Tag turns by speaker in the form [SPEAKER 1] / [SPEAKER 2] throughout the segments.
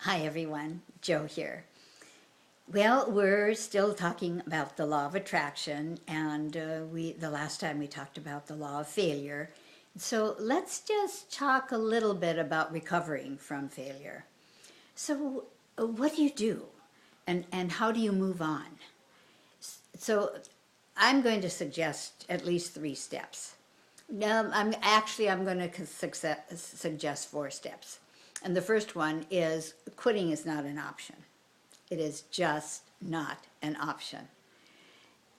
[SPEAKER 1] Hi everyone, Joe here. Well, we're still talking about the law of attraction, and the last time we talked about the law of failure. So let's just talk a little bit about recovering from failure. So, what do? And how do you move on? So, I'm going to suggest at least 3 steps. No, I'm going to suggest 4 steps. And the first one is quitting is not an option. It is just not an option.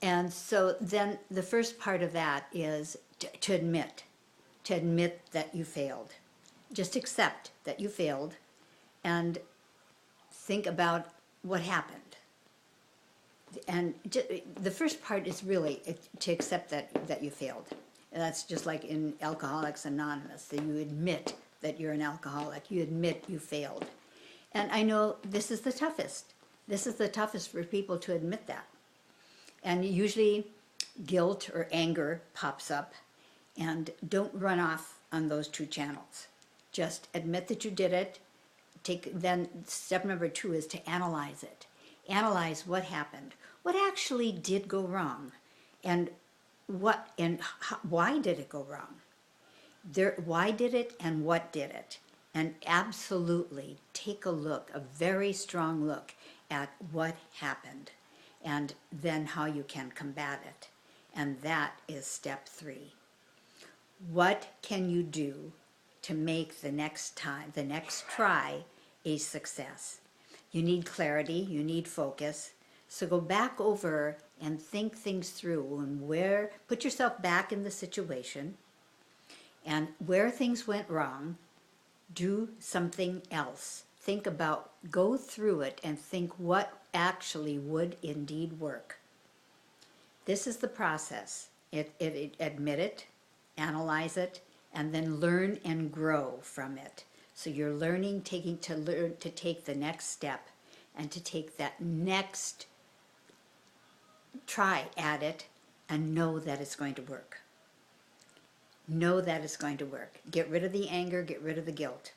[SPEAKER 1] And so then the first part of that is to admit that you failed. Just accept that you failed and think about what happened. And the first part is really to accept that you failed. And that's just like in Alcoholics Anonymous, that you admit that you're an alcoholic. You admit you failed. And I know this is the toughest. This is the toughest for people to admit that. And usually guilt or anger pops up, and don't run off on those 2 channels. Just admit that you did it. Then step number 2 is to analyze it. Analyze what happened. What actually did go wrong? And why did it go wrong? Why did it and what did it? And absolutely take a look, a very strong look at what happened and then how you can combat it. And that is step 3. What can you do to make the next try, a success? You need clarity, you need focus. So go back over and think things through and put yourself back in the situation, and where things went wrong, do something else. Go through it and think what actually would indeed work. This is the process. Admit it, analyze it, and then learn and grow from it. So you're learning, to take the next step and to take that next try at it and know that it's going to work. Know that it's going to work. Get rid of the anger, get rid of the guilt.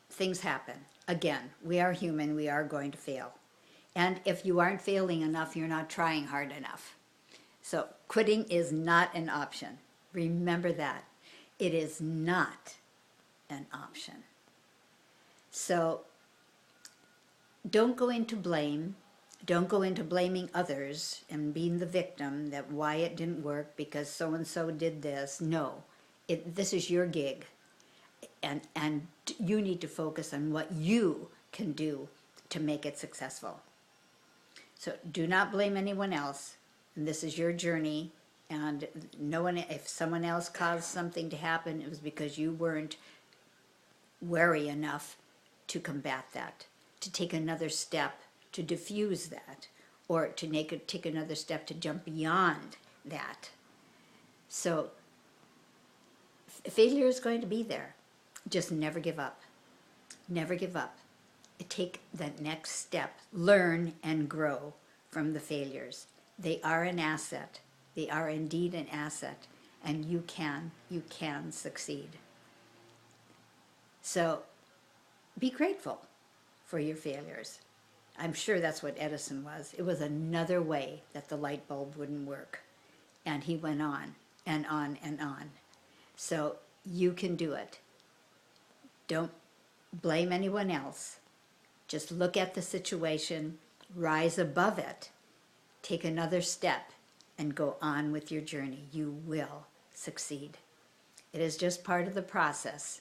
[SPEAKER 1] Things happen. Again, we are human, we are going to fail. And if you aren't failing enough, you're not trying hard enough. So quitting is not an option. Remember that. It is not an option. So don't go into blame. Don't go into blaming others and being the victim, that why it didn't work because so-and-so did this. No, this is your gig. And you need to focus on what you can do to make it successful. So do not blame anyone else. And this is your journey. And if someone else caused something to happen, it was because you weren't wary enough to combat that, to take another step to diffuse that, or to take another step to jump beyond that. So failure is going to be there. Just never give up. Never give up. Take that next step. Learn and grow from the failures. They are an asset. They are indeed an asset, and you can succeed. So be grateful for your failures. I'm sure that's what Edison was. It was another way that the light bulb wouldn't work. And he went on and on and on. So you can do it. Don't blame anyone else. Just look at the situation, rise above it, take another step, and go on with your journey. You will succeed. It is just part of the process.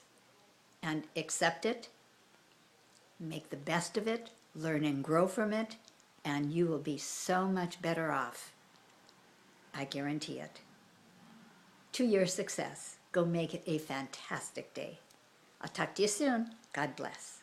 [SPEAKER 1] And accept it, make the best of it, learn and grow from it, and you will be so much better off. I guarantee it. To your success, go make it a fantastic day. I'll talk to you soon. God bless.